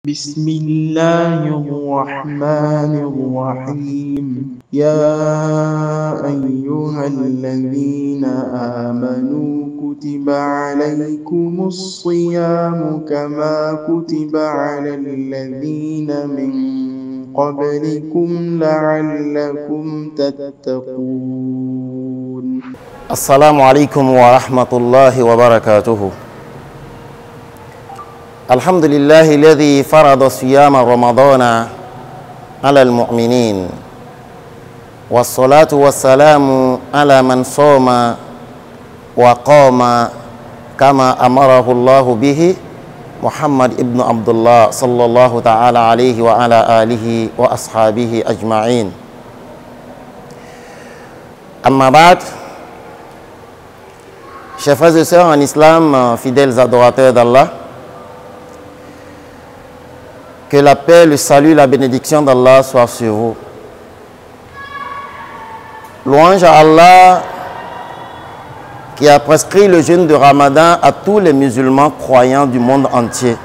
بسم الله الرحمن الرحيم يا أيها الذين آمنوا كتب عليكم الصيام كما كتب على الذين من قبلكم لعلكم تتقون. السلام عليكم ورحمة الله وبركاته. الحمد لله الذي فرض صيام رمضان على المؤمنين، والصلاة والسلام على من صام وقام كما أمره الله به محمد ابن عبد الله صلى الله تعالى عليه وعلى آله وأصحابه أجمعين. أما بعد, chers frères et sœurs en islam, fidèles adorateurs d'Allah, que la paix, le salut, la bénédiction d'Allah soit sur vous. Louange à Allah qui a prescrit le jeûne de Ramadan à tous les musulmans croyants du monde entier.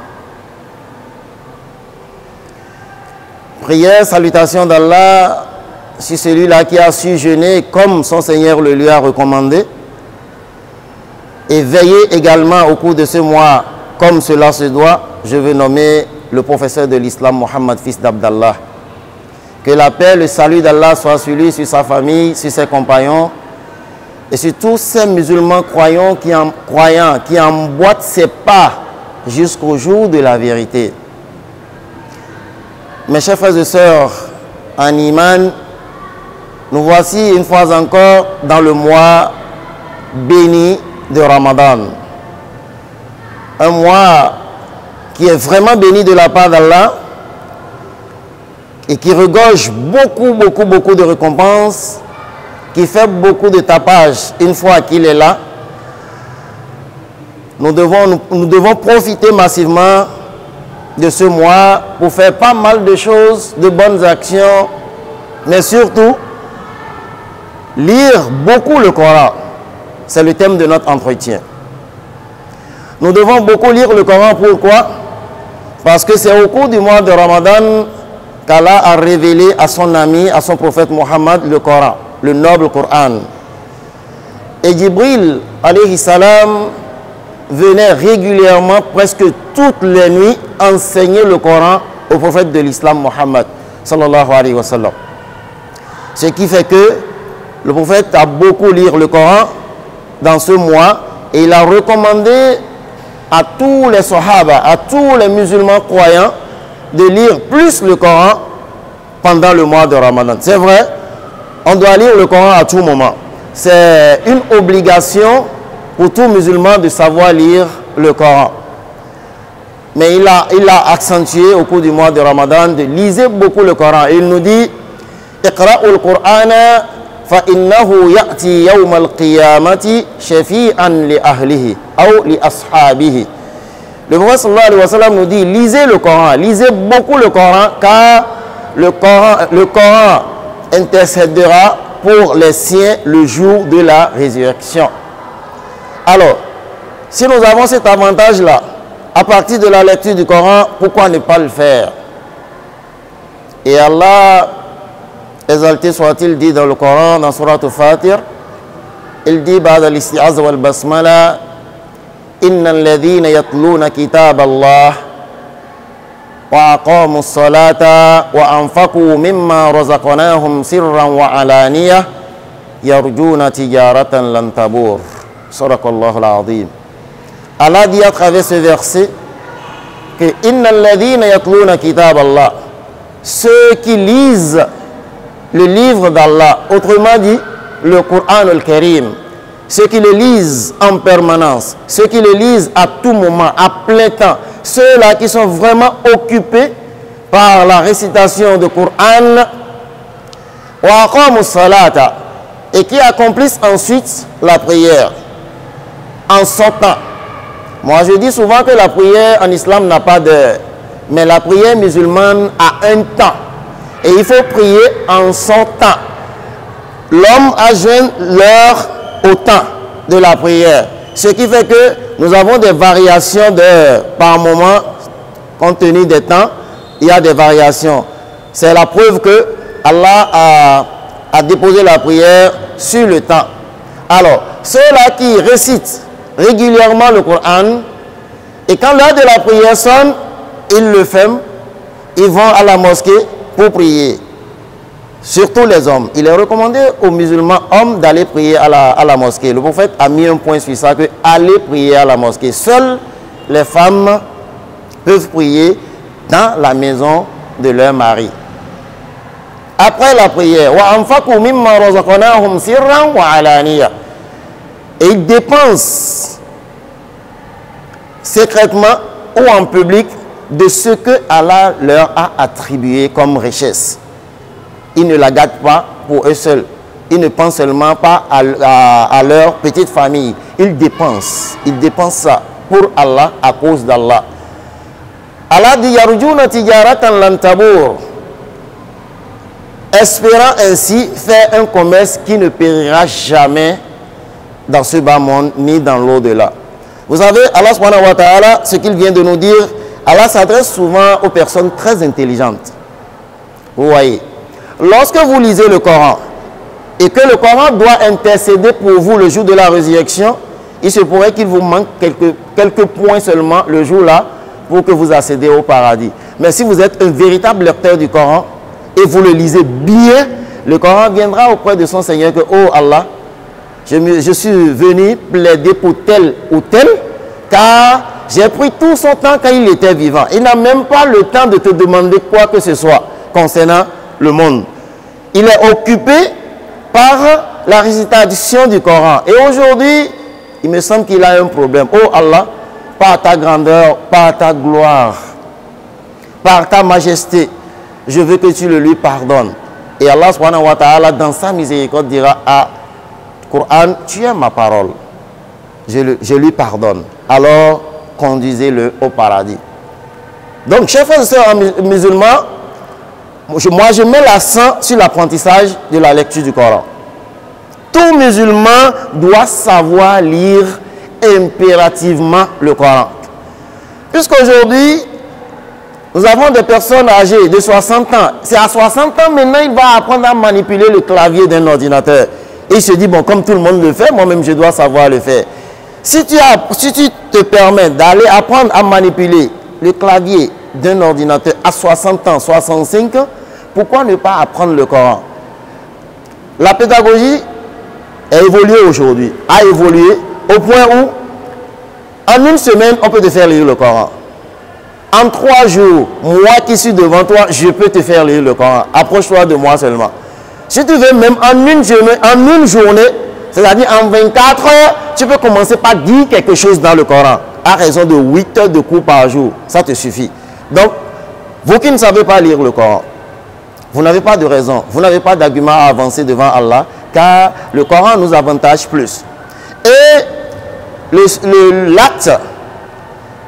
Prière, salutation d'Allah sur celui-là qui a su jeûner comme son Seigneur le lui a recommandé, et veiller également au cours de ce mois comme cela se doit. Je veux nommer le professeur de l'islam Mohammed fils d'Abdallah. Que la paix, le salut d'Allah soit sur lui, sur sa famille, sur ses compagnons et sur tous ces musulmans croyants qui emboîtent ses pas jusqu'au jour de la vérité. Mes chers frères et sœurs en iman, nous voici une fois encore dans le mois béni de Ramadan. Un mois qui est vraiment béni de la part d'Allah et qui regorge beaucoup de récompenses, qui fait beaucoup de tapage une fois qu'il est là. Nous devons profiter massivement de ce mois pour faire pas mal de choses, de bonnes actions, mais surtout lire beaucoup le Coran. C'est le thème de notre entretien. Nous devons beaucoup lire le Coran. Pourquoi? Parce que c'est au cours du mois de Ramadan qu'Allah a révélé à son ami, à son prophète Mohammed, le Coran, le noble Coran. Et Jibril, alayhi salam, venait régulièrement, presque toutes les nuits, enseigner le Coran au prophète de l'islam Mohammed, sallallahu alayhi wa sallam. Ce qui fait que le prophète a beaucoup lu le Coran dans ce mois, et il a recommandé à tous les sahaba, à tous les musulmans croyants, de lire plus le Coran pendant le mois de Ramadan. C'est vrai, on doit lire le Coran à tout moment. C'est une obligation pour tout musulman de savoir lire le Coran. Mais il a accentué au cours du mois de Ramadan de lire beaucoup le Coran. Il nous dit « Iqra'ul Qur'ana فإنه يأتي يوم القيامة شفيعا لأهله أو لأصحابه. Le prophète sallallahu alayhi wa sallam nous dit, lisez le Coran, lisez beaucoup le Coran, car le Coran intercédera pour les siens le jour de la résurrection. Alors, si nous avons cet avantage-là, à partir de la lecture du Coran, pourquoi ne pas le faire? Et Allah, exalté soit-il, dit dans le Coran, dans Surat Al-Fatir, il dit, بعد الاستعاذة والبسملة إن الذين يتلون كتاب الله وأقاموا الصلاة وأنفقوا مما رزقناهم سرا وعلانية يرجون تجارة لن تبور. صدق الله العظيم. Allah dit à travers ce verset que إن الذين يتلون كتاب الله, ceux qui lisent le livre d'Allah, autrement dit le Coran al-Karim, ceux qui le lisent en permanence, ceux qui le lisent à tout moment, à plein temps, ceux-là qui sont vraiment occupés par la récitation du Coran, wa aqamu salata, et qui accomplissent ensuite la prière en son temps. Moi je dis souvent que la prière en islam n'a pas d'heure, mais la prière musulmane a un temps. Et il faut prier en son temps. L'homme ajoute l'heure au temps de la prière. Ce qui fait que nous avons des variations d'heures par moment compte tenu des temps, il y a des variations. C'est la preuve que Allah a déposé la prière sur le temps. Alors, ceux-là qui récitent régulièrement le Coran, et quand l'heure de la prière sonne, ils le ferment, ils vont à la mosquée pour prier. Surtout les hommes. Il est recommandé aux musulmans hommes d'aller prier à la mosquée. Le prophète a mis un point sur ça, que aller prier à la mosquée. Seules les femmes peuvent prier dans la maison de leur mari. Après la prière, et ils dépensent secrètement ou en public de ce que Allah leur a attribué comme richesse. Ils ne la gâtent pas pour eux seuls. Ils ne pensent seulement pas à leur petite famille. Ils dépensent ça pour Allah, à cause d'Allah. Allah dit Yarjuna tijaratan lan tabur, espérant ainsi faire un commerce qui ne périra jamais dans ce bas monde ni dans l'au-delà. Vous savez, Allah subhanahu wa ta'ala, ce qu'il vient de nous dire, Allah s'adresse souvent aux personnes très intelligentes. Vous voyez, lorsque vous lisez le Coran et que le Coran doit intercéder pour vous le jour de la résurrection, il se pourrait qu'il vous manque quelques points seulement le jour-là pour que vous accédez au paradis. Mais si vous êtes un véritable lecteur du Coran et vous le lisez bien, le Coran viendra auprès de son Seigneur que, oh Allah, je suis venu plaider pour tel ou tel, car j'ai pris tout son temps quand il était vivant. Il n'a même pas le temps de te demander quoi que ce soit concernant le monde. Il est occupé par la récitation du Coran. Et aujourd'hui, il me semble qu'il a un problème. Oh Allah, par ta grandeur, par ta gloire, par ta majesté, je veux que tu le lui pardonnes. Et Allah subhanahu wa ta'ala, dans sa miséricorde, dira à Coran, tu es ma parole, je lui pardonne. Alors, conduisez-le au paradis. Donc, chers frères et sœurs musulmans, moi je mets l'accent sur l'apprentissage de la lecture du Coran. Tout musulman doit savoir lire impérativement le Coran. Puisqu'aujourd'hui, nous avons des personnes âgées de 60 ans. C'est à 60 ans maintenant, il va apprendre à manipuler le clavier d'un ordinateur. Et il se dit, bon, comme tout le monde le fait, moi-même je dois savoir le faire. Si tu te permets d'aller apprendre à manipuler le clavier d'un ordinateur à 60 ans, 65 ans, pourquoi ne pas apprendre le Coran? La pédagogie a évolué aujourd'hui, a évolué au point où, en une semaine, on peut te faire lire le Coran. En 3 jours, moi qui suis devant toi, je peux te faire lire le Coran. Approche-toi de moi seulement. Si tu veux, même en une journée, c'est-à-dire en 24 heures, tu peux commencer par dire quelque chose dans le Coran, à raison de 8 heures de cours par jour. Ça te suffit. Donc, vous qui ne savez pas lire le Coran, vous n'avez pas de raison, vous n'avez pas d'argument à avancer devant Allah, car le Coran nous avantage plus. Et l'acte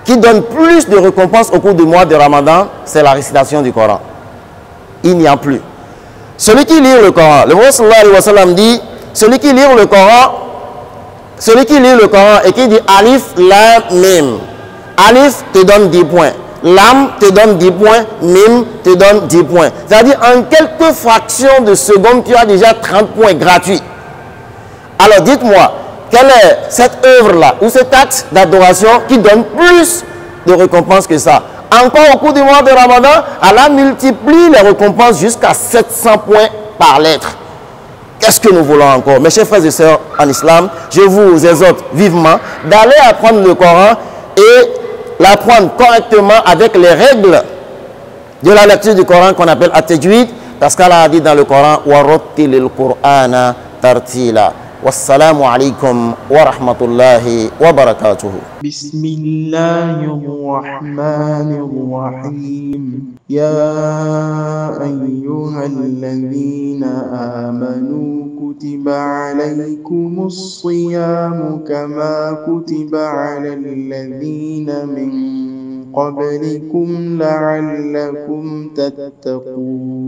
qui donne plus de récompenses au cours du mois de Ramadan, c'est la récitation du Coran. Il n'y a plus. Celui qui lit le Coran, le prophète sallallahu alayhi wa sallam dit, celui qui lit le Coran et qui dit Alif, Lam, Mim. Alif te donne 10 points. Lam te donne 10 points. Mim te donne 10 points. C'est-à-dire en quelques fractions de secondes, tu as déjà 30 points gratuits. Alors dites-moi, quelle est cette œuvre-là ou cet acte d'adoration qui donne plus de récompenses que ça? Encore au cours du mois de Ramadan, Allah multiplie les récompenses jusqu'à 700 points par lettre. Qu'est-ce que nous voulons encore? Mes chers frères et sœurs en islam, je vous exhorte vivement d'aller apprendre le Coran et l'apprendre correctement avec les règles de la lecture du Coran qu'on appelle at-tajwid, parce qu'Allah a dit dans le Coran وَرَتِّلِ الْقُرْآنَ تَرْتِيلًا. والسلام عليكم ورحمة الله وبركاته. بسم الله الرحمن الرحيم يا أيها الذين آمنوا كتب عليكم الصيام كما كتب على الذين من قبلكم لعلكم تتقون.